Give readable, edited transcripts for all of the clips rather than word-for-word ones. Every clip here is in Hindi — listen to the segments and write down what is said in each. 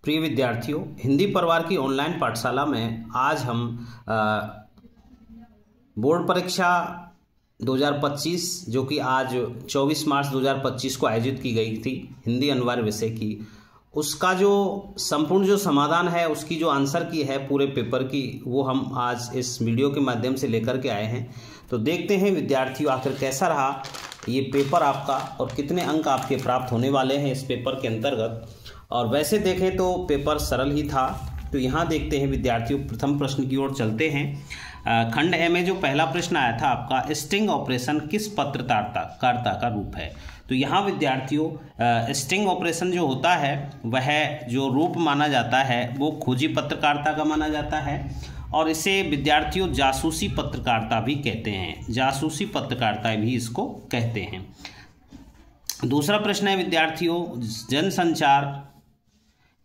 प्रिय विद्यार्थियों, हिंदी परिवार की ऑनलाइन पाठशाला में आज हम बोर्ड परीक्षा 2025 जो कि आज 24 मार्च 2025 को आयोजित की गई थी हिंदी अनिवार्य विषय की, उसका जो संपूर्ण जो समाधान है, उसकी जो आंसर की है पूरे पेपर की, वो हम आज इस वीडियो के माध्यम से लेकर के आए हैं। तो देखते हैं विद्यार्थियों आखिर कैसा रहा ये पेपर आपका और कितने अंक आपके प्राप्त होने वाले हैं इस पेपर के अंतर्गत। और वैसे देखें तो पेपर सरल ही था। तो यहाँ देखते हैं विद्यार्थियों, प्रथम प्रश्न की ओर चलते हैं। खंड ए में जो पहला प्रश्न आया था आपका, स्टिंग ऑपरेशन किस पत्रकारिता का रूप है। तो यहाँ विद्यार्थियों स्टिंग ऑपरेशन जो होता है वह जो रूप माना जाता है वो खोजी पत्रकारिता का माना जाता है और इसे विद्यार्थियों जासूसी पत्रकारिता भी कहते हैं। जासूसी पत्रकारिता भी इसको कहते हैं। दूसरा प्रश्न है विद्यार्थियों, जनसंचार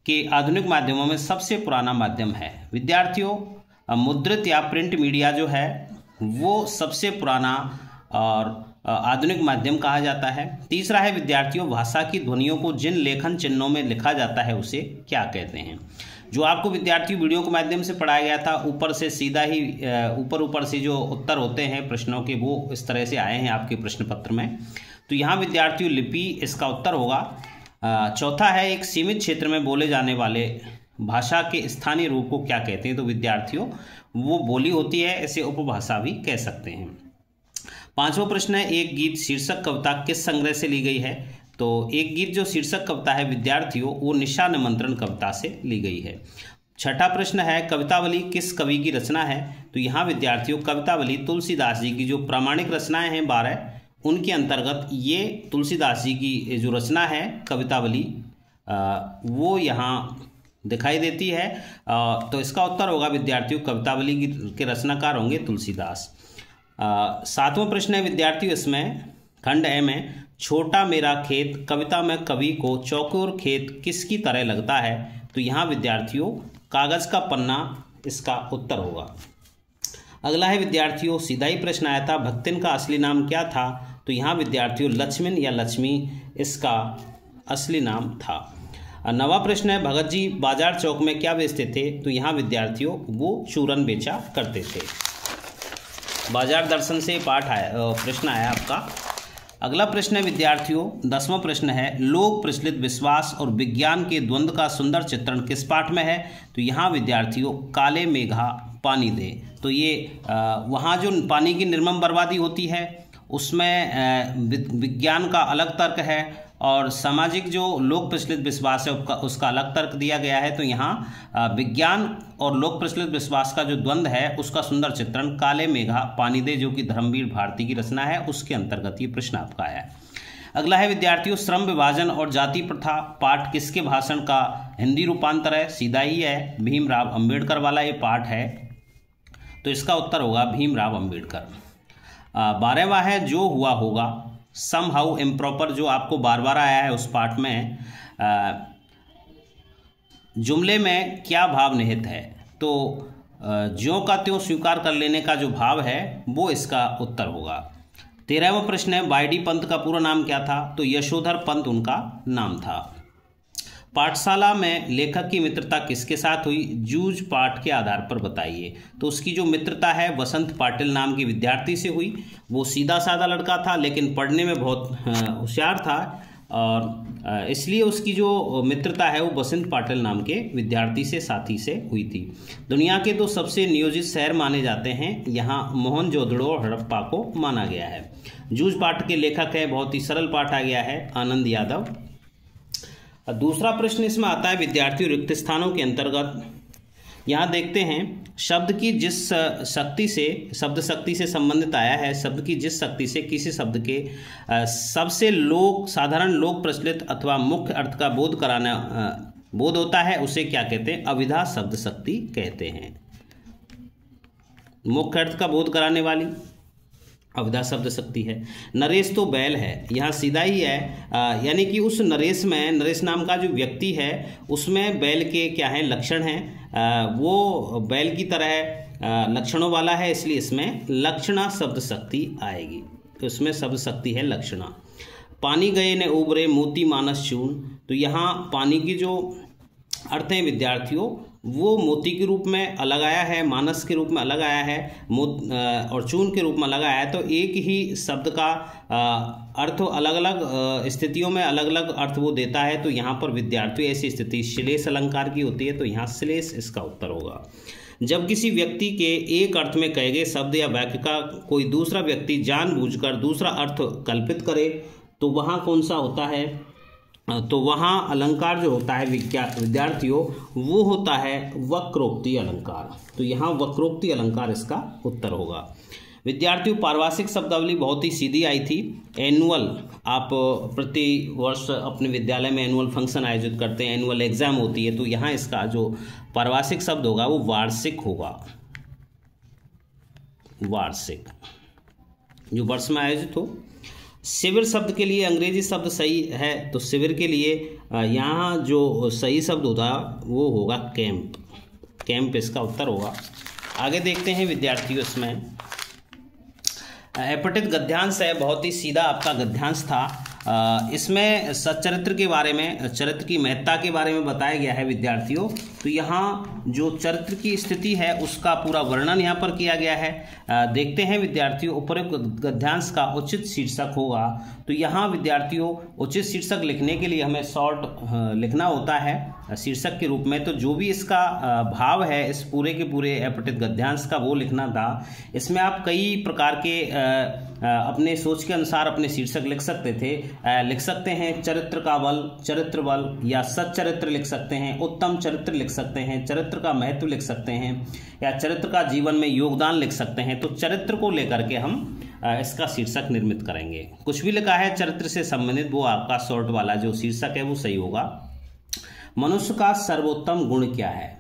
के आधुनिक माध्यमों में सबसे पुराना माध्यम है। विद्यार्थियों मुद्रित या प्रिंट मीडिया जो है वो सबसे पुराना और आधुनिक माध्यम कहा जाता है। तीसरा है विद्यार्थियों, भाषा की ध्वनियों को जिन लेखन चिन्हों में लिखा जाता है उसे क्या कहते हैं। जो आपको विद्यार्थियों वीडियो के माध्यम से पढ़ाया गया था, ऊपर से सीधा ही ऊपर से जो उत्तर होते हैं प्रश्नों के वो इस तरह से आए हैं आपके प्रश्न पत्र में। तो यहाँ विद्यार्थियों लिपि इसका उत्तर होगा। चौथा है, एक सीमित क्षेत्र में बोले जाने वाले भाषा के स्थानीय रूप को क्या कहते हैं। तो विद्यार्थियों वो बोली होती है, इसे उपभाषा भी कह सकते हैं। पांचवा प्रश्न है, एक गीत शीर्षक कविता किस संग्रह से ली गई है। तो एक गीत जो शीर्षक कविता है विद्यार्थियों वो निशा निमंत्रण कविता से ली गई है। छठा प्रश्न है, कवितावली किस कवि की रचना है। तो यहाँ विद्यार्थियों कवितावली तुलसीदास जी की जो प्रामाणिक रचनाएं हैं 12 उनके अंतर्गत ये तुलसीदास जी की जो रचना है कवितावली वो यहाँ दिखाई देती है। तो इसका उत्तर होगा विद्यार्थियों कवितावली के रचनाकार होंगे तुलसीदास। सातवां प्रश्न है विद्यार्थियों, इसमें खंड ए में छोटा मेरा खेत कविता में कवि को चौकोर खेत किसकी तरह लगता है। तो यहाँ विद्यार्थियों कागज का पन्ना इसका उत्तर होगा। अगला है विद्यार्थियों, सीधा ही प्रश्न आया था, भक्तिन का असली नाम क्या था। तो यहाँ विद्यार्थियों लक्ष्मण या लक्ष्मी इसका असली नाम था। नवा प्रश्न है, भगत जी बाजार चौक में क्या बेचते थे। तो यहाँ विद्यार्थियों वो चूरन बेचा करते थे। बाजार दर्शन से प्रश्न आया आपका। अगला प्रश्न है विद्यार्थियों 10वां प्रश्न है, लोक प्रचलित विश्वास और विज्ञान के द्वंद्व का सुंदर चित्रण किस पाठ में है। तो यहाँ विद्यार्थियों काले मेघा पानी दे। तो ये वहाँ जो पानी की निर्मम बर्बादी होती है उसमें विज्ञान का अलग तर्क है और सामाजिक जो लोक प्रचलित विश्वास है उसका अलग तर्क दिया गया है। तो यहाँ विज्ञान और लोक प्रचलित विश्वास का जो द्वंद्व है उसका सुंदर चित्रण काले मेघा पानी दे जो कि धर्मवीर भारती की रचना है उसके अंतर्गत ये प्रश्न आपका है। अगला है विद्यार्थियों, श्रम विभाजन और जाति प्रथा पाठ किसके भाषण का हिंदी रूपांतर है। सीधा ही है, भीमराव अंबेडकर वाला ये पाठ है। तो इसका उत्तर होगा भीमराव अंबेडकर। 12वां है, जो हुआ होगा सम हाउ इम्प्रॉपर, जो आपको बार बार आया है उस पाठ में। जुमले में क्या भाव निहित है। तो ज्यों का त्यों स्वीकार कर लेने का जो भाव है वो इसका उत्तर होगा। 13वां प्रश्न है, वाई डी पंत का पूरा नाम क्या था। तो यशोधर पंत उनका नाम था। पाठशाला में लेखक की मित्रता किसके साथ हुई। जूझ पाठ के आधार पर बताइए। तो उसकी जो मित्रता है वसंत पाटिल नाम के विद्यार्थी से हुई। वो सीधा साधा लड़का था लेकिन पढ़ने में बहुत होशियार था और इसलिए उसकी जो मित्रता है वो वसंत पाटिल नाम के विद्यार्थी से साथी से हुई थी। दुनिया के दो सबसे नियोजित शहर माने जाते हैं, यहाँ मोहनजोदड़ो और हड़प्पा को माना गया है। जूझ पाठ के लेखक है, बहुत ही सरल पाठ आ गया है, आनंद यादव। दूसरा प्रश्न इसमें आता है विद्यार्थियों रिक्त स्थानों के अंतर्गत। यहाँ देखते हैं शब्द की जिस शक्ति से शब्द शक्ति से संबंधित आया है, शब्द की जिस शक्ति से किसी शब्द के सबसे साधारण लोक प्रचलित अथवा मुख्य अर्थ का बोध होता है उसे क्या कहते हैं। अविधा शब्द शक्ति कहते हैं। मुख्य अर्थ का बोध कराने वाली अविधा शब्द शक्ति है। नरेश तो बैल है, यहाँ सीधा ही है, यानी कि उस नरेश में, नरेश नाम का जो व्यक्ति है उसमें बैल के क्या हैं लक्षण हैं, वो बैल की तरह लक्षणों वाला है, इसलिए इसमें लक्षणा शब्द शक्ति आएगी। तो इसमें शब्द शक्ति है लक्षणा। पानी गए ने उबरे मोती मानस चूर्ण। तो यहाँ पानी की जो अर्थ हैं विद्यार्थियों, वो मोती के रूप में अलग आया है, मानस के रूप में अलग आया है, और चून के रूप में अलग आया है। तो एक ही शब्द का अर्थ अलग अलग स्थितियों में अलग अलग अर्थ वो देता है। तो यहाँ पर विद्यार्थियों ऐसी स्थिति श्लेष अलंकार की होती है, तो यहाँ श्लेष इसका उत्तर होगा। जब किसी व्यक्ति के एक अर्थ में कहे गए शब्द या वाक्य का कोई दूसरा व्यक्ति जानबूझकर दूसरा अर्थ कल्पित करे तो वहाँ कौन सा होता है? तो वहाँ अलंकार जो होता है विद्यार्थियों वो होता है वक्रोक्ति अलंकार। तो यहाँ वक्रोक्ति अलंकार इसका उत्तर होगा। विद्यार्थियों पारिभाषिक शब्दावली बहुत ही सीधी आई थी। एनुअल, आप प्रति वर्ष अपने विद्यालय में एनुअल फंक्शन आयोजित करते हैं, एनुअल एग्जाम होती है, तो यहाँ इसका जो पारिभाषिक शब्द होगा वो वार्षिक होगा। वार्षिक जो वर्ष में आयोजित हो। शिविर शब्द के लिए अंग्रेजी शब्द सही है, तो शिविर के लिए यहाँ जो सही शब्द होगा वो होगा कैंप। कैंप इसका उत्तर होगा। आगे देखते हैं विद्यार्थियों, इसमें अपठित गद्यांश है, बहुत ही सीधा आपका गद्यांश था। इसमें सच्चरित्र के बारे में, चरित्र की महत्ता के बारे में बताया गया है विद्यार्थियों। तो यहाँ जो चरित्र की स्थिति है उसका पूरा वर्णन यहाँ पर किया गया है। देखते हैं विद्यार्थियों, उपरोक्त गद्यांश का उचित शीर्षक होगा। तो यहाँ विद्यार्थियों उचित शीर्षक लिखने के लिए हमें शॉर्ट लिखना होता है शीर्षक के रूप में। तो जो भी इसका भाव है इस पूरे के पूरे अपठित गद्यांश का वो लिखना था। इसमें आप कई प्रकार के अपने सोच के अनुसार अपने शीर्षक लिख सकते थे। लिख सकते हैं चरित्र का बल, चरित्र बल, या सच्चरित्र लिख सकते हैं, उत्तम चरित्र लिख सकते हैं, चरित्र का महत्व लिख सकते हैं, या चरित्र का जीवन में योगदान लिख सकते हैं। तो चरित्र को लेकर के हम इसका शीर्षक निर्मित करेंगे। कुछ भी लिखा है चरित्र से संबंधित वो आपका शॉर्ट वाला जो शीर्षक है वो सही होगा। मनुष्य का सर्वोत्तम गुण क्या है?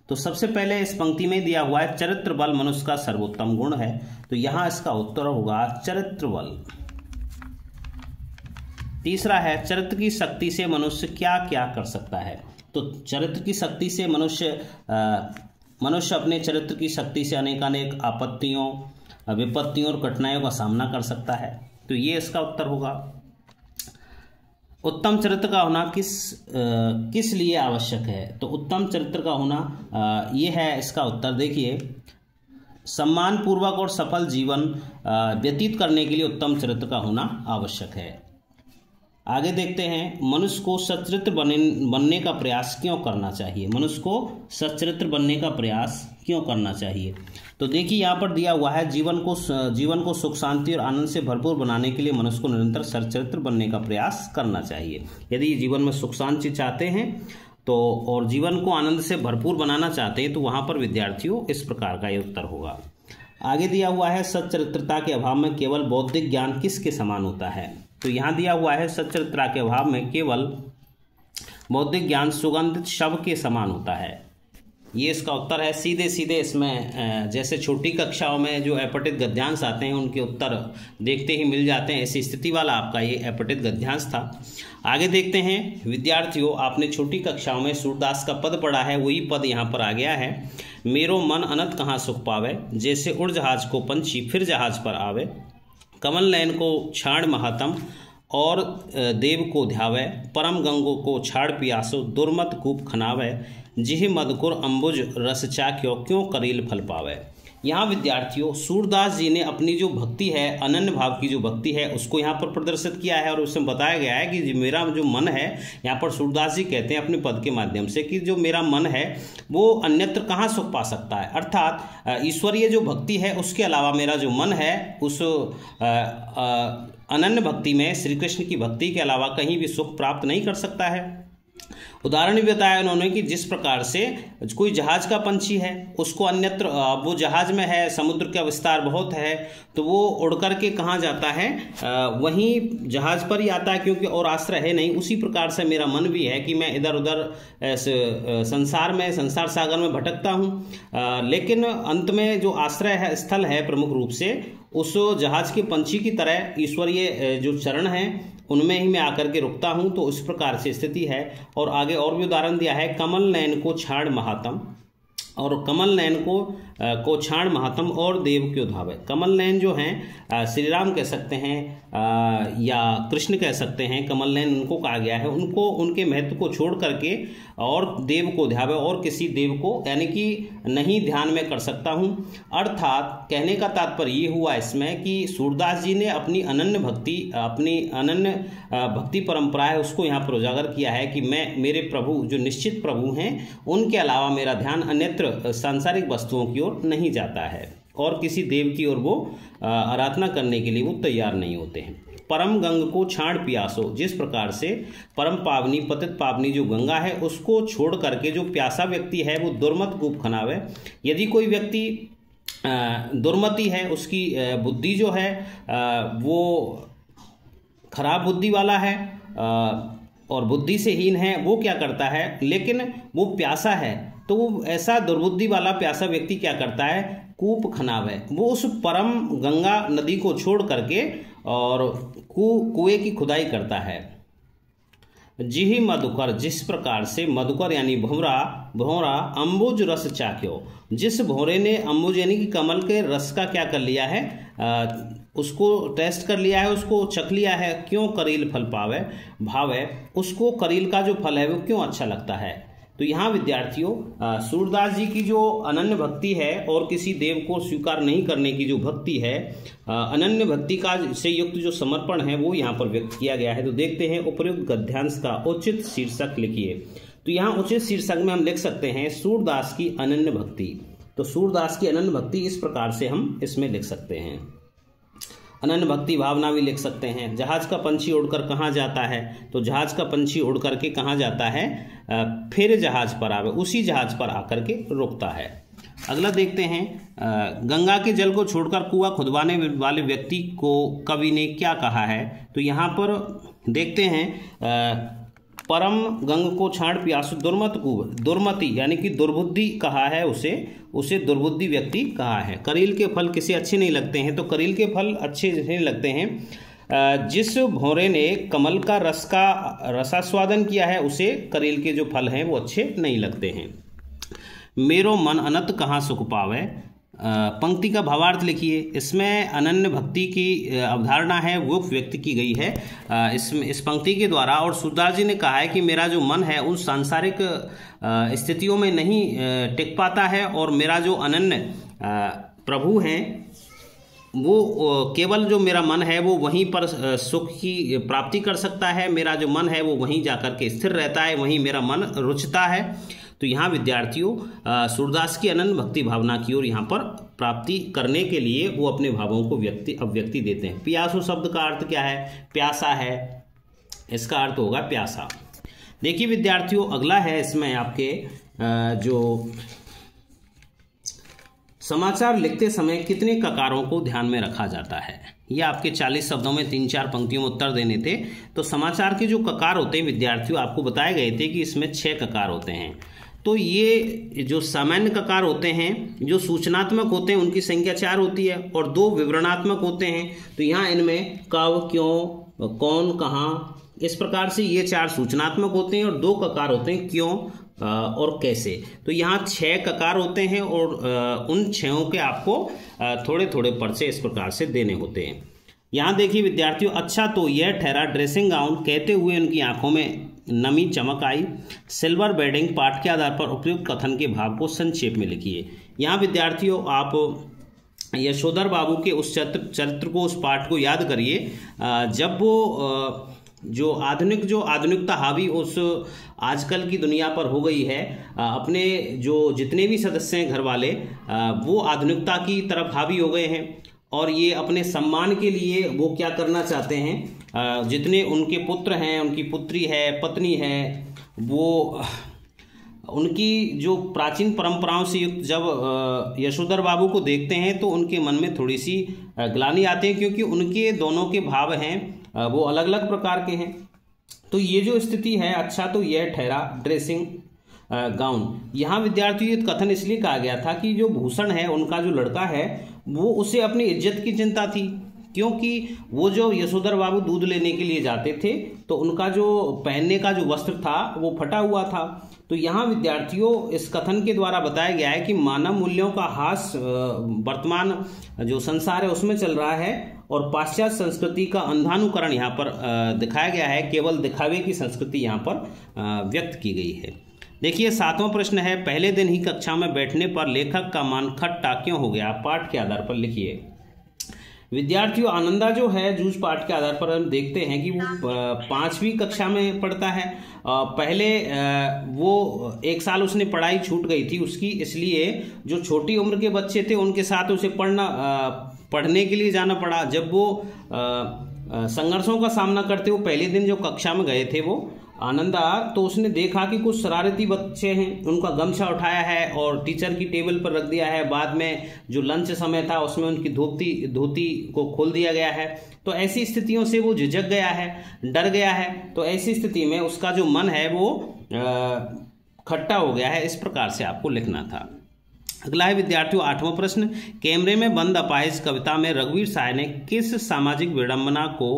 तो सबसे पहले इस पंक्ति में दिया हुआ है चरित्र बल मनुष्य का सर्वोत्तम गुण है, तो यहां इसका उत्तर होगा चरित्र बल। तीसरा है चरित्र की शक्ति से मनुष्य क्या क्या कर सकता है? तो चरित्र की शक्ति से मनुष्य अपने चरित्र की शक्ति से अनेकानेक आपत्तियों, विपत्तियों और कठिनाइयों का सामना कर सकता है। तो ये इसका उत्तर होगा। उत्तम चरित्र का होना किस लिए आवश्यक है? तो उत्तम चरित्र का होना ये है इसका उत्तर। देखिए, सम्मान पूर्वक और सफल जीवन व्यतीत करने के लिए उत्तम चरित्र का होना आवश्यक है। आगे देखते हैं, मनुष्य को सच्चरित्र बनने का प्रयास क्यों करना चाहिए? मनुष्य को सच्चरित्र बनने का प्रयास क्यों करना चाहिए? तो देखिए यहाँ पर दिया हुआ है जीवन को सुख शांति और आनंद से भरपूर बनाने के लिए मनुष्य को निरंतर सच्चरित्र बनने का प्रयास करना चाहिए। यदि जीवन में सुख शांति चाहते हैं तो और जीवन को आनंद से भरपूर बनाना चाहते हैं तो वहाँ पर विद्यार्थियों इस प्रकार का ये उत्तर होगा। आगे दिया हुआ है सच्चरित्रता के अभाव में केवल बौद्धिक ज्ञान किसके समान होता है? तो यहाँ दिया हुआ है सच्चरित्रता के अभाव में केवल बौद्धिक ज्ञान सुगंधित शव के समान होता है। ये इसका उत्तर है। सीधे सीधे इसमें जैसे छोटी कक्षाओं में जो अपठित गद्यांश आते हैं उनके उत्तर देखते ही मिल जाते हैं, ऐसी स्थिति वाला आपका ये अपठित गद्यांश था। आगे देखते हैं विद्यार्थियों, आपने छोटी कक्षाओं में सूरदास का पद पढ़ा है, वही पद यहाँ पर आ गया है। मेरो मन अनंत कहाँ सुख पावे, जैसे उड़ जहाज को पंछी फिर जहाज पर आवे, कमल नयन को छाड़ महातम और देव को ध्यावे, परम गंगो को छाड़ पियासो, दुर्मत कूप खनावे, जिह मदकुर अंबुज रस चाख्यो, क्यों करील फल पावे। यहाँ विद्यार्थियों सूरदास जी ने अपनी जो भक्ति है, अनन्य भाव की जो भक्ति है, उसको यहाँ पर प्रदर्शित किया है और उसमें बताया गया है कि मेरा जो मन है, यहाँ पर सूरदास जी कहते हैं अपने पद के माध्यम से कि जो मेरा मन है वो अन्यत्र कहाँ सुख पा सकता है, अर्थात ईश्वरीय जो भक्ति है उसके अलावा मेरा जो मन है उस अनन्य भक्ति में, श्री कृष्ण की भक्ति के अलावा कहीं भी सुख प्राप्त नहीं कर सकता है। उदाहरण भी बताया उन्होंने कि जिस प्रकार से कोई जहाज का पंछी है, उसको अन्यत्र वो जहाज में है, समुद्र का विस्तार बहुत है, तो वो उड़ करके कहाँ जाता है, वहीं जहाज पर ही आता है, क्योंकि और आश्रय है नहीं। उसी प्रकार से मेरा मन भी है कि मैं इधर उधर संसार सागर में भटकता हूँ, लेकिन अंत में जो आश्रय है, स्थल है प्रमुख रूप से उस जहाज के पंछी की तरह ईश्वरीय जो चरण हैं उनमें ही मैं आकर के रुकता हूं। तो इस प्रकार से स्थिति है। और आगे और भी उदाहरण दिया है, कमल नयन को छाड़ महातम, और कमल नयन को को छाण महात्म और देव क्यों धावे। कमल नयन जो हैं श्री राम कह सकते हैं या कृष्ण कह सकते हैं, कमल नयन उनको कहा गया है, उनको उनके महत्व को छोड़ करके और देव को ध्यावे और किसी देव को यानी कि नहीं ध्यान में कर सकता हूँ। अर्थात कहने का तात्पर्य ये हुआ इसमें कि सूरदास जी ने अपनी अनन्य भक्ति परंपरा है उसको यहाँ पर उजागर किया है कि मैं मेरे प्रभु जो निश्चित प्रभु हैं उनके अलावा मेरा ध्यान अन्यत्र सांसारिक वस्तुओं की ओर नहीं जाता है और किसी देव की ओर वो आराधना करने के लिए वो तैयार नहीं होते हैं। परम गंग को छाड़ पियासो, जिस प्रकार से परम पावनी पतित पावनी जो गंगा है उसको छोड़ करके जो प्यासा व्यक्ति है वो दुर्मत कूप खनावे। यदि कोई व्यक्ति दुर्मति है, उसकी बुद्धि जो है वो खराब बुद्धि वाला है और बुद्धि से हीन है, वो क्या करता है, लेकिन वो प्यासा है तो वो ऐसा दुर्बुद्धि वाला प्यासा व्यक्ति क्या करता है, कूप खनावे, वो उस परम गंगा नदी को छोड़ करके और कुएं की खुदाई करता है। जिहि मधुकर, जिस प्रकार से मधुकर यानी भौरा अम्बुज रस चाख्यो, जिस भौरे ने अम्बुज यानी कि कमल के रस का क्या कर लिया है, उसको टेस्ट कर लिया है, उसको चख लिया है, क्यों करील फल पावे भावे, उसको करील का जो फल है वो क्यों अच्छा लगता है। तो यहाँ विद्यार्थियों सूरदास जी की जो अनन्य भक्ति है और किसी देव को स्वीकार नहीं करने की जो भक्ति है, अनन्य भक्ति का से युक्त जो समर्पण है वो यहाँ पर व्यक्त किया गया है। तो देखते हैं उपयुक्त गद्यांश का उचित शीर्षक लिखिए। तो यहाँ उचित शीर्षक में हम लिख सकते हैं सूरदास की अनन्य भक्ति। तो सूरदास की अनन्य भक्ति इस प्रकार से हम इसमें लिख सकते हैं। अनन्य भक्ति भावना भी लिख सकते हैं। जहाज का पंछी उड़कर कहाँ जाता है, तो जहाज का पंछी उड़ करके कहाँ जाता है, फिर जहाज पर आवे, उसी जहाज पर आकर के रुकता है। अगला देखते हैं, गंगा के जल को छोड़कर कुआं खुदवाने वाले व्यक्ति को कवि ने क्या कहा है। तो यहाँ पर देखते हैं परम गंग को छाड़ प्यासु दुर्मति यानी कि दुर्बुद्धि कहा है, उसे दुर्बुद्धि व्यक्ति कहा है। करील के फल किसे अच्छे नहीं लगते हैं, तो करील के फल अच्छे नहीं लगते हैं। जिस भौरे ने कमल का रसास्वादन किया है उसे करील के जो फल हैं वो अच्छे नहीं लगते हैं। मेरो मन अनंत कहाँ सुख पावे, पंक्ति का भावार्थ लिखिए। इसमें अनन्य भक्ति की अवधारणा है वो व्यक्त की गई है इस पंक्ति के द्वारा। और सूरदास जी ने कहा है कि मेरा जो मन है उन सांसारिक स्थितियों में नहीं टिक पाता है और मेरा जो अनन्य प्रभु हैं वो केवल जो मेरा मन है वो वहीं पर सुख की प्राप्ति कर सकता है। मेरा जो मन है वो वहीं जाकर के स्थिर रहता है, वहीं मेरा मन रुचता है। तो यहाँ विद्यार्थियों सूरदास की अनन्य भक्ति भावना की ओर यहाँ पर प्राप्ति करने के लिए वो अपने भावों को अभिव्यक्ति देते हैं। पियासु शब्द का अर्थ क्या है, प्यासा है, इसका अर्थ होगा प्यासा। देखिए विद्यार्थियों अगला है इसमें आपके जो समाचार लिखते समय कितने ककारों को ध्यान में रखा जाता है। ये आपके 40 शब्दों में 3-4 पंक्तियों में उत्तर देने थे। तो समाचार के जो ककार होते हैं विद्यार्थियों आपको बताए गए थे कि इसमें 6 ककार होते हैं। तो ये जो सामान्य ककार होते हैं, जो सूचनात्मक होते हैं, उनकी संख्या 4 होती है और 2 विवरणात्मक होते हैं। तो यहाँ इनमें कब, क्यों, कौन, कहाँ, इस प्रकार से ये 4 सूचनात्मक होते हैं और 2 ककार होते हैं क्यों और कैसे। तो यहाँ 6 ककार होते हैं और उन 6 के आपको थोड़े थोड़े पर्चे इस प्रकार से देने होते हैं। यहाँ देखिए विद्यार्थियों, अच्छा तो यह ठहरा ड्रेसिंग गाउन कहते हुए उनकी आंखों में नमी चमक आई। सिल्वर बेडिंग पाठ के आधार पर उपयुक्त कथन के भाव को संक्षेप में लिखिए। यहाँ विद्यार्थियों आप यशोधर बाबू के उस चरित्र को, उस पाठ को याद करिए जब वो जो आधुनिकता हावी उस आजकल की दुनिया पर हो गई है, अपने जो जितने भी सदस्य हैं घर वाले वो आधुनिकता की तरफ हावी हो गए हैं और ये अपने सम्मान के लिए वो क्या करना चाहते हैं, जितने उनके पुत्र हैं, उनकी पुत्री है, पत्नी है, वो उनकी जो प्राचीन परंपराओं से युक्त जब यशोधर बाबू को देखते हैं तो उनके मन में थोड़ी सी ग्लानि आती है, क्योंकि उनके दोनों के भाव हैं वो अलग अलग प्रकार के हैं। तो ये जो स्थिति है, अच्छा तो यह ठहरा ड्रेसिंग गाउन, यहाँ विद्यार्थियों ये कथन इसलिए कहा गया था कि जो भूषण है, उनका जो लड़का है, वो उसे अपनी इज्जत की चिंता थी क्योंकि वो जो यशोधर बाबू दूध लेने के लिए जाते थे तो उनका जो पहनने का जो वस्त्र था वो फटा हुआ था। तो यहाँ विद्यार्थियों इस कथन के द्वारा बताया गया है कि मानव मूल्यों का ह्रास वर्तमान जो संसार है उसमें चल रहा है और पाश्चात्य संस्कृति का अंधानुकरण यहाँ पर दिखाया गया है, केवल दिखावे की संस्कृति यहाँ पर व्यक्त की गई है। देखिए 7वां प्रश्न है, पहले दिन ही कक्षा में बैठने पर लेखक का मन खट्टा क्यों हो गया? पाठ के आधार पर लिखिए। विद्यार्थियों आनंदा जो है जूझ पाठ के आधार पर हम देखते हैं कि वो 5वीं कक्षा में पढ़ता है। पहले वो 1 साल उसने पढ़ाई छूट गई थी उसकी, इसलिए जो छोटी उम्र के बच्चे थे उनके साथ उसे पढ़ने के लिए जाना पड़ा। जब वो संघर्षों का सामना करते हुए पहले दिन जो कक्षा में गए थे वो आनंदा, तो उसने देखा कि कुछ शरारती बच्चे हैं, उनका गमछा उठाया है और टीचर की टेबल पर रख दिया है। बाद में जो लंच समय था उसमें उनकी धोती को खोल दिया गया है। तो ऐसी स्थितियों से वो झिझक गया है, डर गया है। तो ऐसी स्थिति में उसका जो मन है वो खट्टा हो गया है। इस प्रकार से आपको लिखना था। अगला है विद्यार्थियों 8वां प्रश्न, कैमरे में बंद अपाहिज कविता में रघुवीर सहाय ने किस सामाजिक विडंबना को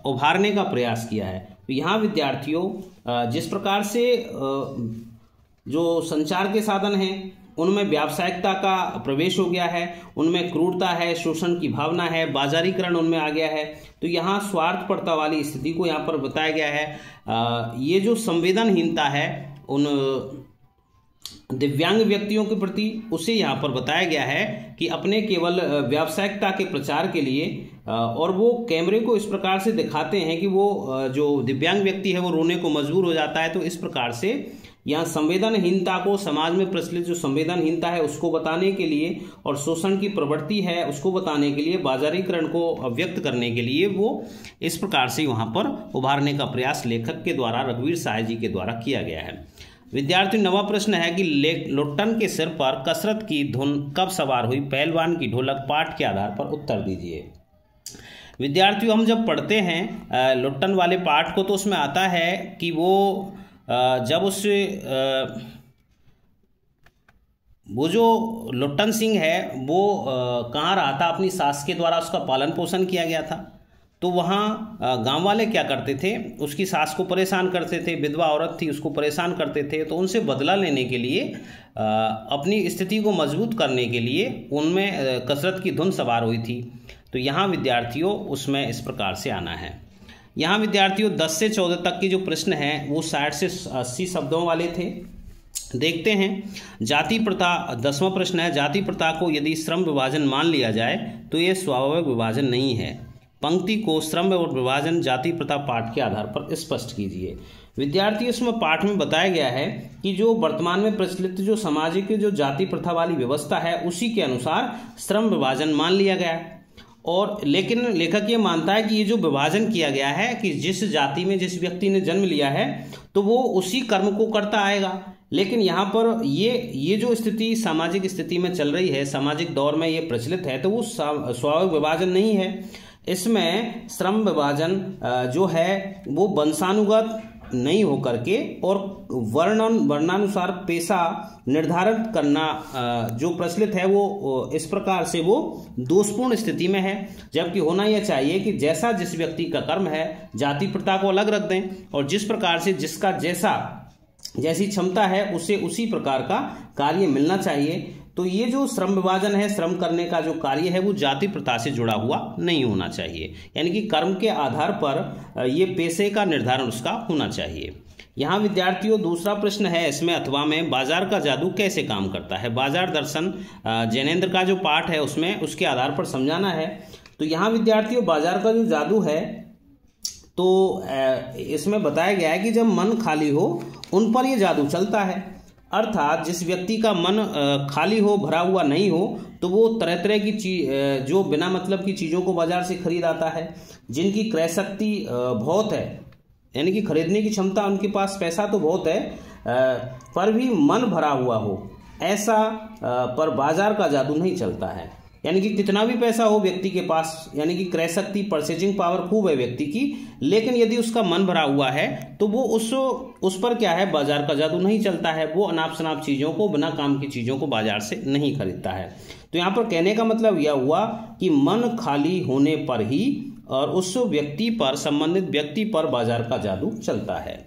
उभारने का प्रयास किया है? तो यहाँ विद्यार्थियों जिस प्रकार से जो संचार के साधन हैं उनमें व्यावसायिकता का प्रवेश हो गया है, उनमें क्रूरता है, शोषण की भावना है, बाजारीकरण उनमें आ गया है। तो यहाँ स्वार्थपरता वाली स्थिति को यहाँ पर बताया गया है। ये जो संवेदनहीनता है उन दिव्यांग व्यक्तियों के प्रति उसे यहाँ पर बताया गया है कि अपने केवल व्यावसायिकता के प्रचार के लिए और वो कैमरे को इस प्रकार से दिखाते हैं कि वो जो दिव्यांग व्यक्ति है वो रोने को मजबूर हो जाता है। तो इस प्रकार से यहाँ संवेदनहीनता को, समाज में प्रचलित जो संवेदनहीनता है उसको बताने के लिए और शोषण की प्रवृत्ति है उसको बताने के लिए, बाजारीकरण को व्यक्त करने के लिए वो इस प्रकार से वहाँ पर उभारने का प्रयास लेखक के द्वारा, रघुवीर सहाय जी के द्वारा किया गया है। विद्यार्थी 9वां प्रश्न है कि लोट्टन के सिर पर कसरत की धुन कब सवार हुई? पहलवान की ढोलक। पाठ के आधार पर उत्तर दीजिए। विद्यार्थियों हम जब पढ़ते हैं लोट्टन वाले पाठ को तो उसमें आता है कि वो जब उससे वो जो लोट्टन सिंह है वो कहाँ रहा था, अपनी सास के द्वारा उसका पालन पोषण किया गया था। तो वहाँ गांव वाले क्या करते थे, उसकी सास को परेशान करते थे, विधवा औरत थी उसको परेशान करते थे। तो उनसे बदला लेने के लिए, अपनी स्थिति को मजबूत करने के लिए उनमें कसरत की धुन सवार हुई थी। तो यहाँ विद्यार्थियों उसमें इस प्रकार से आना है। यहाँ विद्यार्थियों 10 से 14 तक के जो प्रश्न हैं वो 60 से 80 शब्दों वाले थे। देखते हैं। जाति प्रथा 10वां प्रश्न है, जाति प्रथा को यदि श्रम विभाजन मान लिया जाए तो ये स्वाभाविक विभाजन नहीं है। पंक्ति को श्रम और विभाजन जाति प्रथा पाठ के आधार पर स्पष्ट कीजिए। विद्यार्थी इसमें पाठ में बताया गया है कि जो वर्तमान में प्रचलित जो सामाजिक जो जाति प्रथा वाली व्यवस्था है उसी के अनुसार श्रम विभाजन मान लिया गया है। और लेकिन लेखक ये मानता है कि ये जो विभाजन किया गया है कि जिस जाति में जिस व्यक्ति ने जन्म लिया है तो वो उसी कर्म को करता आएगा। लेकिन यहाँ पर ये जो स्थिति सामाजिक स्थिति में चल रही है, सामाजिक दौर में ये प्रचलित है, तो वो स्वाभाविक विभाजन नहीं है। इसमें श्रम विभाजन जो है वो वंशानुगत नहीं होकर के और वर्णानुसार पेशा निर्धारित करना जो प्रचलित है वो इस प्रकार से वो दोषपूर्ण स्थिति में है। जबकि होना यह चाहिए कि जैसा जिस व्यक्ति का कर्म है, जाति प्रथा को अलग रख दें और जिस प्रकार से जिसका जैसी क्षमता है उसे उसी प्रकार का कार्य मिलना चाहिए। तो ये जो श्रम विभाजन है, श्रम करने का जो कार्य है वो जाति प्रथा से जुड़ा हुआ नहीं होना चाहिए, यानी कि कर्म के आधार पर ये पेशे का निर्धारण उसका होना चाहिए। यहाँ विद्यार्थियों दूसरा प्रश्न है इसमें अथवा में, बाजार का जादू कैसे काम करता है? बाजार दर्शन जैनेन्द्र का जो पाठ है उसमें उसके आधार पर समझाना है। तो यहाँ विद्यार्थियों बाजार का जो जादू है तो इसमें बताया गया है कि जब मन खाली हो उन पर ये जादू चलता है। अर्थात जिस व्यक्ति का मन खाली हो, भरा हुआ नहीं हो, तो वो तरह तरह की चीज जो बिना मतलब की चीज़ों को बाजार से खरीद आता है। जिनकी क्रय शक्ति बहुत है, यानी कि खरीदने की क्षमता उनके पास, पैसा तो बहुत है पर भी मन भरा हुआ हो, ऐसा पर बाजार का जादू नहीं चलता है। यानी कि कितना भी पैसा हो व्यक्ति के पास, यानी कि क्रय शक्ति, परचेजिंग पावर खूब है व्यक्ति की, लेकिन यदि उसका मन भरा हुआ है तो वो उस पर क्या है, बाजार का जादू नहीं चलता है। वो अनाप शनाप चीज़ों को, बिना काम की चीज़ों को बाजार से नहीं खरीदता है। तो यहाँ पर कहने का मतलब यह हुआ कि मन खाली होने पर ही और उस व्यक्ति पर, संबंधित व्यक्ति पर बाजार का जादू चलता है।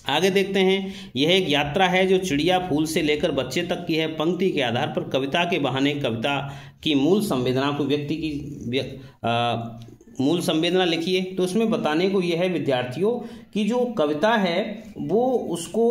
आगे देखते हैं। यह एक यात्रा है जो चिड़िया फूल से लेकर बच्चे तक की है। पंक्ति के आधार पर कविता के बहाने कविता की मूल संवेदना को, व्यक्ति की मूल संवेदना लिखिए। तो उसमें बताने को यह है विद्यार्थियों कि जो कविता है वो उसको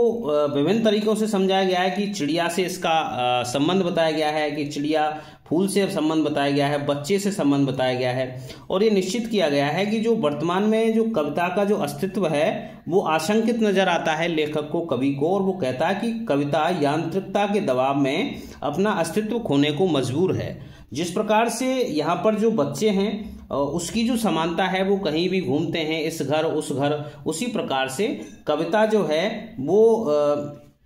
विभिन्न तरीकों से समझाया गया है कि चिड़िया से इसका संबंध बताया गया है, कि चिड़िया फूल से संबंध बताया गया है, बच्चे से संबंध बताया गया है, और ये निश्चित किया गया है कि जो वर्तमान में जो कविता का जो अस्तित्व है वो आशंकित नजर आता है लेखक को, कवि को, और वो कहता है कि कविता यांत्रिकता के दबाव में अपना अस्तित्व खोने को मजबूर है। जिस प्रकार से यहाँ पर जो बच्चे हैं उसकी जो समानता है, वो कहीं भी घूमते हैं, इस घर उस घर, उसी प्रकार से कविता जो है वो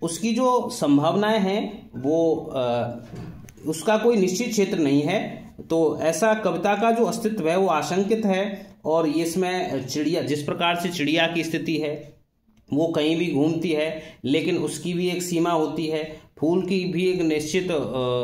उसकी जो संभावनाएं हैं वो उसका कोई निश्चित क्षेत्र नहीं है। तो ऐसा कविता का जो अस्तित्व है वो आशंकित है। और इसमें चिड़िया, जिस प्रकार से चिड़िया की स्थिति है वो कहीं भी घूमती है, लेकिन उसकी भी एक सीमा होती है। फूल की भी एक निश्चित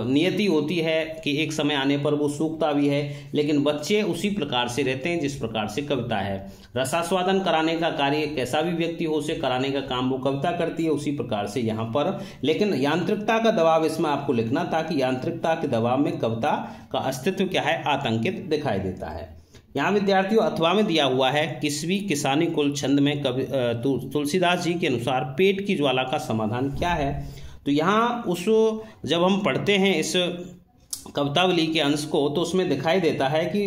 नियति होती है कि एक समय आने पर वो सूखता भी है, लेकिन बच्चे उसी प्रकार से रहते हैं जिस प्रकार से कविता है। रसास्वादन कराने का कार्य कैसा भी व्यक्ति हो, उसे कराने का काम वो कविता करती है, उसी प्रकार से यहाँ पर। लेकिन यांत्रिकता का दबाव इसमें आपको लिखना, ताकि यांत्रिकता के दबाव में कविता का अस्तित्व क्या है, आतंकित दिखाई देता है। यहाँ विद्यार्थियों अथवा में दिया हुआ है, किसवी किसानी कुल छंद में तुलसीदास जी के अनुसार पेट की ज्वाला का समाधान क्या है। तो यहाँ जब हम पढ़ते हैं इस कवितावली के अंश को, तो उसमें दिखाई देता है कि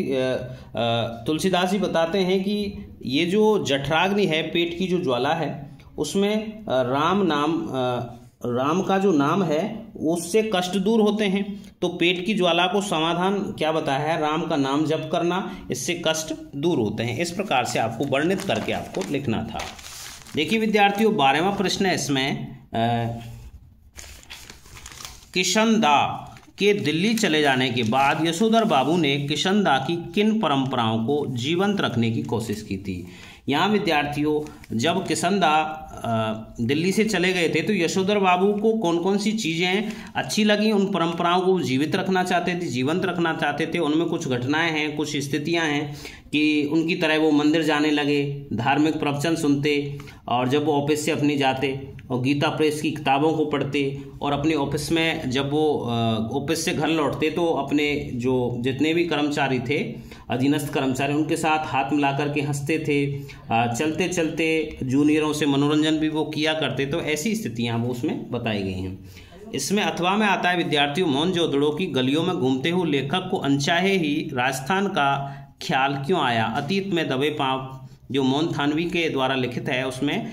तुलसीदास जी बताते हैं कि ये जो जठराग्नि है, पेट की जो ज्वाला है, उसमें राम का जो नाम है उससे कष्ट दूर होते हैं। तो पेट की ज्वाला को समाधान क्या बताया है, राम का नाम जप करना, इससे कष्ट दूर होते हैं। इस प्रकार से आपको वर्णित करके आपको लिखना था। देखिए विद्यार्थियों 12वां प्रश्न है इसमें, किशनदा के दिल्ली चले जाने के बाद यशोधर बाबू ने किशनदा की किन परंपराओं को जीवंत रखने की कोशिश की थी। यहाँ विद्यार्थियों जब किशनदा दिल्ली से चले गए थे तो यशोधर बाबू को कौन कौन सी चीज़ें अच्छी लगी, उन परंपराओं को जीवित रखना चाहते थे, जीवंत रखना चाहते थे। उनमें कुछ घटनाएं हैं, कुछ स्थितियां हैं कि उनकी तरह वो मंदिर जाने लगे, धार्मिक प्रवचन सुनते, और जब वो ऑफिस से अपनी जाते और गीता प्रेस की किताबों को पढ़ते, और अपने ऑफिस में जब वो ऑफिस से घर लौटते तो अपने जो जितने भी कर्मचारी थे, अधीनस्थ कर्मचारी, उनके साथ हाथ मिला करके हंसते थे, चलते चलते जूनियरों से मनोरंजन भी वो किया करते। तो ऐसी स्थितियां वो उसमें बताई गई हैं। इसमें अथवा में आता है विद्यार्थियों, मोहनजोदड़ो की गलियों में घूमते हुए लेखक को अनचाहे ही राजस्थान का ख्याल क्यों आया। अतीत में दबे पांव जो मोहन थानवी के द्वारा लिखित है, उसमें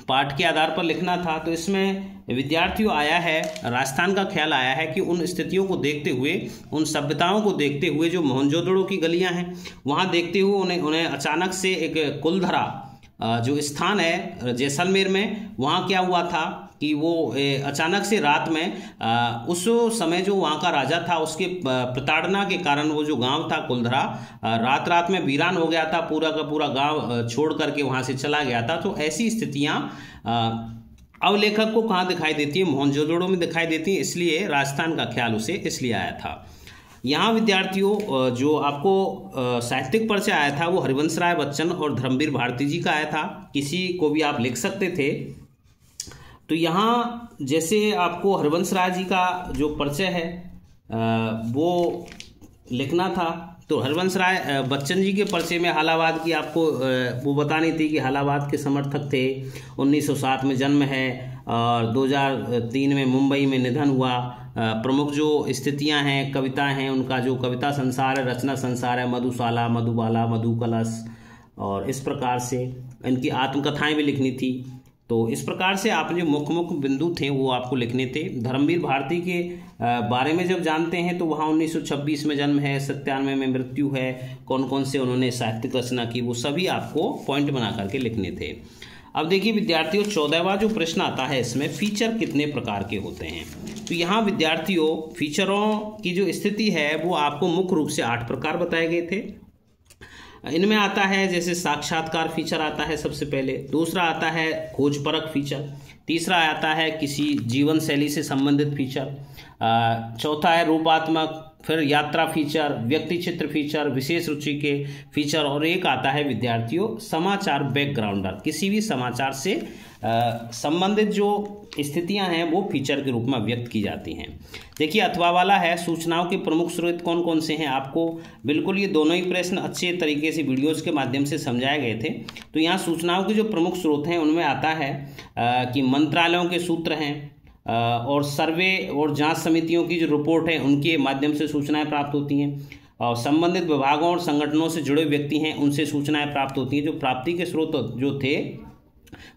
पाठ के आधार पर लिखना था। तो इसमें विद्यार्थियों आया है, राजस्थान का ख्याल आया है कि उन स्थितियों को देखते हुए, उन सभ्यताओं को देखते हुए जो मोहनजोदड़ो की गलियां हैं वहां देखते हुए उन्हें अचानक से एक कुलधरा जो स्थान है जैसलमेर में, वहाँ क्या हुआ था कि वो अचानक से रात में उस समय जो वहाँ का राजा था उसके प्रताड़ना के कारण वो जो गांव था कुलधरा रात रात में वीरान हो गया था, पूरा का पूरा गांव छोड़ करके वहाँ से चला गया था। तो ऐसी स्थितियाँ अब लेखक को कहाँ दिखाई देती है, मोहनजोदड़ो में दिखाई देती है, इसलिए राजस्थान का ख्याल उसे इसलिए आया था। यहाँ विद्यार्थियों जो आपको साहित्यिक परिचय आया था वो हरिवंश राय बच्चन और धर्मवीर भारती जी का आया था, किसी को भी आप लिख सकते थे। तो यहाँ जैसे आपको हरिवंश राय जी का जो परिचय है वो लिखना था। तो हरिवंश राय बच्चन जी के परिचय में हालावाद की आपको वो बतानी थी कि हालावाद के समर्थक थे, 1907 में जन्म है और 2003 में मुंबई में निधन हुआ। प्रमुख जो स्थितियां हैं, कविताएं हैं, उनका जो कविता संसार है, रचना संसार है, मधुशाला, मधुबाला, मधुकलश, और इस प्रकार से इनकी आत्मकथाएं भी लिखनी थी। तो इस प्रकार से आपने जो मुख्य बिंदु थे वो आपको लिखने थे। धर्मवीर भारती के बारे में जब जानते हैं तो वहाँ 1926 में जन्म है, 97 में मृत्यु है, कौन कौन से उन्होंने साहित्यिक रचना की वो सभी आपको पॉइंट बना करके लिखने थे। अब देखिए विद्यार्थियों 14वां जो प्रश्न आता है इसमें, फीचर कितने प्रकार के होते हैं। तो यहाँ विद्यार्थियों फीचरों की जो स्थिति है वो आपको मुख्य रूप से 8 प्रकार बताए गए थे। इनमें आता है जैसे साक्षात्कार फीचर आता है सबसे पहले, दूसरा आता है खोजपरक फीचर, तीसरा आता है किसी जीवन शैली से संबंधित फीचर, चौथा है रूपात्मक, फिर यात्रा फीचर, व्यक्ति चित्र फीचर, विशेष रुचि के फीचर, और एक आता है विद्यार्थियों समाचार बैकग्राउंडर, किसी भी समाचार से संबंधित जो स्थितियां हैं वो फीचर के रूप में व्यक्त की जाती हैं। देखिए अथवा वाला है सूचनाओं के प्रमुख स्रोत कौन कौन से हैं, आपको बिल्कुल ये दोनों ही प्रश्न अच्छे तरीके से वीडियोज़ के माध्यम से समझाए गए थे। तो यहाँ सूचनाओं के जो प्रमुख स्रोत हैं उनमें आता है कि मंत्रालयों के सूत्र हैं, और सर्वे और जांच समितियों की जो रिपोर्ट है उनके माध्यम से सूचनाएं प्राप्त होती हैं, और संबंधित विभागों और संगठनों से जुड़े व्यक्ति हैं उनसे सूचनाएं प्राप्त होती हैं। जो प्राप्ति के स्रोत जो थे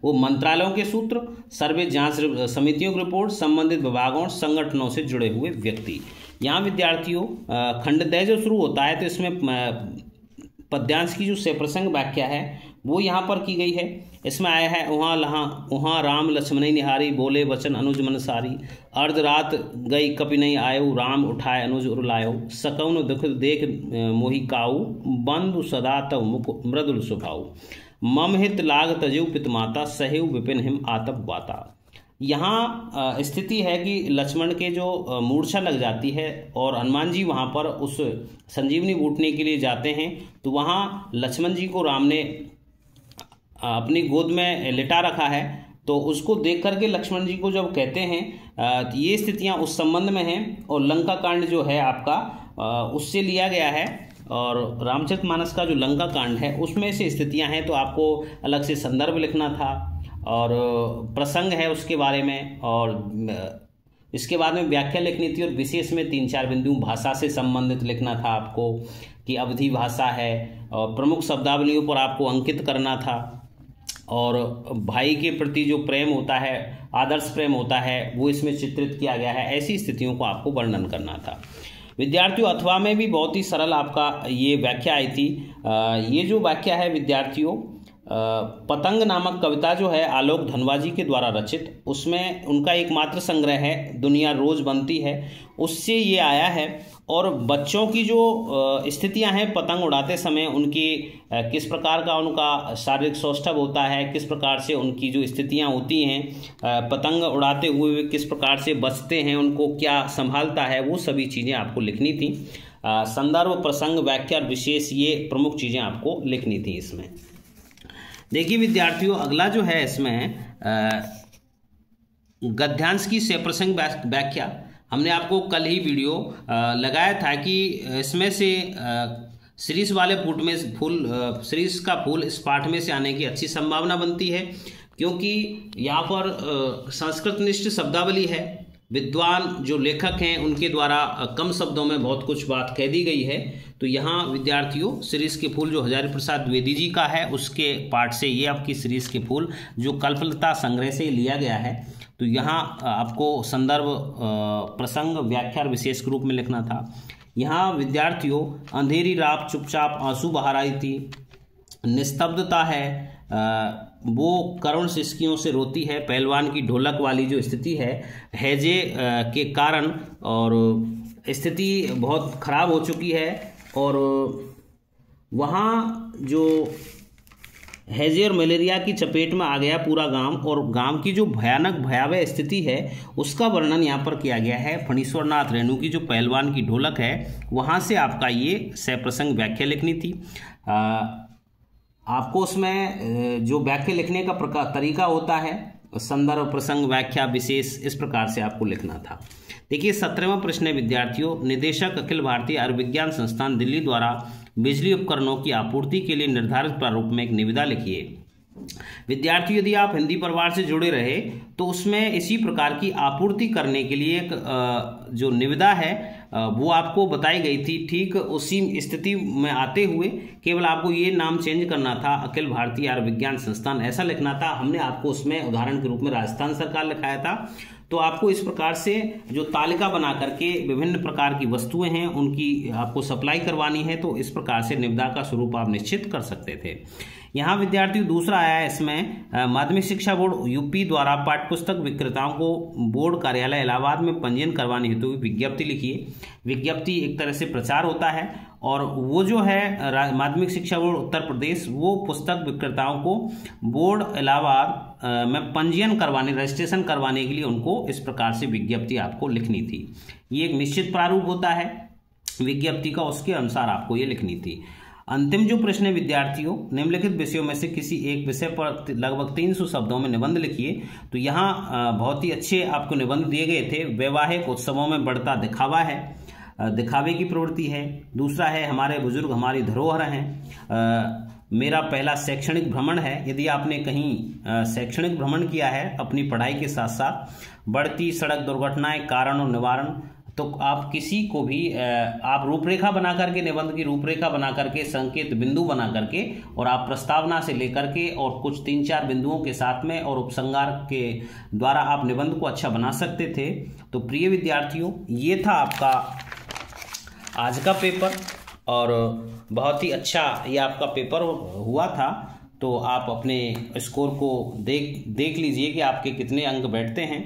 वो मंत्रालयों के सूत्र, सर्वे जांच समितियों की रिपोर्ट, संबंधित विभागों और संगठनों से जुड़े हुए व्यक्ति। यहाँ विद्यार्थियों खंडदय जो शुरू होता है तो इसमें पद्यांश की जो सप्रसंग व्याख्या है वो यहाँ पर की गई है। इसमें आया है उहाँ राम लक्ष्मण निहारी, बोले वचन अनुज मन सारी, अर्ध रात गई कपि नहीं आयो, राम उठाए अनुज उरलायो, सकौन दुख देख मोहि काऊ, बंधु सदा तव मुख मृदुल स्वभाव, मम हित लाग तजेउ पितमाता, सहेउ विपिन हिम आतप वाता। यहाँ स्थिति है कि लक्ष्मण के जो मूर्छा लग जाती है और हनुमान जी वहाँ पर उस संजीवनी बूटने के लिए जाते हैं, तो वहाँ लक्ष्मण जी को राम ने अपनी गोद में लिटा रखा है। तो उसको देख करके लक्ष्मण जी को जब कहते हैं ये स्थितियाँ उस संबंध में हैं, और लंका कांड जो है आपका उससे लिया गया है, और रामचरितमानस का जो लंका कांड है उसमें से स्थितियां हैं। तो आपको अलग से संदर्भ लिखना था और प्रसंग है उसके बारे में, और इसके बाद में व्याख्या लिखनी थी, और विशेष में 3-4 बिंदु भाषा से संबंधित लिखना था आपको कि अवधि भाषा है, और प्रमुख शब्दावलियों पर आपको अंकित करना था, और भाई के प्रति जो प्रेम होता है, आदर्श प्रेम होता है, वो इसमें चित्रित किया गया है। ऐसी स्थितियों को आपको वर्णन करना था। विद्यार्थियों अथवा में भी बहुत ही सरल आपका ये व्याख्या आई थी। ये जो व्याख्या है विद्यार्थियों पतंग नामक कविता जो है आलोक धनवा जी के द्वारा रचित, उसमें उनका एकमात्र संग्रह है दुनिया रोज बनती है, उससे ये आया है। और बच्चों की जो स्थितियां हैं पतंग उड़ाते समय उनकी किस प्रकार का उनका शारीरिक सौष्ठव होता है, किस प्रकार से उनकी जो स्थितियां होती हैं, पतंग उड़ाते हुए किस प्रकार से बचते हैं, उनको क्या संभालता है, वो सभी चीज़ें आपको लिखनी थी। संदर्भ, प्रसंग, व्याख्या, विशेष, ये प्रमुख चीज़ें आपको लिखनी थी इसमें। देखिए विद्यार्थियों अगला जो है इसमें गद्यांश की सप्रसंग व्याख्या। हमने आपको कल ही वीडियो लगाया था कि इसमें से शीरीष वाले शीरीष का फूल इस पाठ में से आने की अच्छी संभावना बनती है, क्योंकि यहाँ पर संस्कृतनिष्ठ शब्दावली है, विद्वान जो लेखक हैं उनके द्वारा कम शब्दों में बहुत कुछ बात कह दी गई है। तो यहाँ विद्यार्थियों शीरीष के फूल जो हजारी प्रसाद द्विवेदी जी का है उसके पाठ से ये आपकी शीरीष के फूल जो कल्पलता संग्रह से लिया गया है। तो यहाँ आपको संदर्भ, प्रसंग, व्याख्या विशेष के रूप में लिखना था। यहाँ विद्यार्थियों अंधेरी रात चुपचाप आंसू बहा रही थी, निस्तब्धता है वो करुण सिसकियों से रोती है, पहलवान की ढोलक वाली जो स्थिति है हैजे के कारण, और स्थिति बहुत खराब हो चुकी है, और वहाँ जो हैजे और मलेरिया की चपेट में आ गया पूरा गांव, और गांव की जो भयावह स्थिति है उसका वर्णन यहाँ पर किया गया है। फणीश्वरनाथ रेणु की जो पहलवान की ढोलक है वहाँ से आपका ये सप्रसंग व्याख्या लिखनी थी। आपको उसमें जो व्याख्या लिखने का तरीका होता है संदर्भ, प्रसंग, व्याख्या, विशेष, इस प्रकार से आपको लिखना था। देखिए 17वां प्रश्न है विद्यार्थियों, निदेशक अखिल भारतीय आयुर्विज्ञान संस्थान दिल्ली द्वारा बिजली उपकरणों की आपूर्ति के लिए निर्धारित प्रारूप में एक निविदा लिखिए। विद्यार्थी यदि आप हिंदी परिवार से जुड़े रहे तो उसमें इसी प्रकार की आपूर्ति करने के लिए एक जो निविदा है वो आपको बताई गई थी। ठीक उसी स्थिति में आते हुए केवल आपको ये नाम चेंज करना था, अखिल भारतीय आयुर्विज्ञान संस्थान ऐसा लिखना था। हमने आपको उसमें उदाहरण के रूप में राजस्थान सरकार लिखाया था। तो आपको इस प्रकार से जो तालिका बना करके विभिन्न प्रकार की वस्तुएं हैं उनकी आपको सप्लाई करवानी है, तो इस प्रकार से निविदा का स्वरूप आप निश्चित कर सकते थे। यहाँ विद्यार्थियों दूसरा आया है इसमें माध्यमिक शिक्षा बोर्ड यूपी द्वारा पाठ्यपुस्तक विक्रेताओं को बोर्ड कार्यालय इलाहाबाद में पंजीयन करवाने हेतु विज्ञप्ति लिखिए। विज्ञप्ति एक तरह से प्रचार होता है और वो जो है माध्यमिक शिक्षा बोर्ड उत्तर प्रदेश वो पुस्तक विक्रेताओं को बोर्ड इलाहाबाद में पंजीयन करवाने, रजिस्ट्रेशन करवाने के लिए उनको इस प्रकार से विज्ञप्ति आपको लिखनी थी। ये एक निश्चित प्रारूप होता है विज्ञप्ति का, उसके अनुसार आपको ये लिखनी थी। अंतिम जो प्रश्न है विद्यार्थियों, निम्नलिखित विषयों में से किसी एक विषय पर लगभग 300 शब्दों में निबंध लिखिए। तो यहाँ बहुत ही अच्छे आपको निबंध दिए गए थे। वैवाहिक उत्सवों में बढ़ता दिखावा है, दिखावे की प्रवृत्ति है। दूसरा है हमारे बुजुर्ग हमारी धरोहर हैं। मेरा पहला शैक्षणिक भ्रमण है, यदि आपने कहीं शैक्षणिक भ्रमण किया है अपनी पढ़ाई के साथ साथ। बढ़ती सड़क दुर्घटनाएं, कारण और निवारण। तो आप किसी को भी आप रूपरेखा बना करके, निबंध की रूपरेखा बना करके, संकेत बिंदु बना करके और आप प्रस्तावना से लेकर के और कुछ 3-4 बिंदुओं के साथ में और उपसंहार के द्वारा आप निबंध को अच्छा बना सकते थे। तो प्रिय विद्यार्थियों, ये था आपका आज का पेपर और बहुत ही अच्छा ये आपका पेपर हुआ था। तो आप अपने स्कोर को देख लीजिए कि आपके कितने अंक बैठते हैं।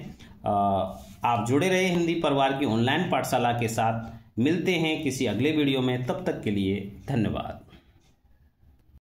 आप जुड़े रहे हिंदी परिवार की ऑनलाइन पाठशाला के साथ। मिलते हैं किसी अगले वीडियो में, तब तक के लिए धन्यवाद।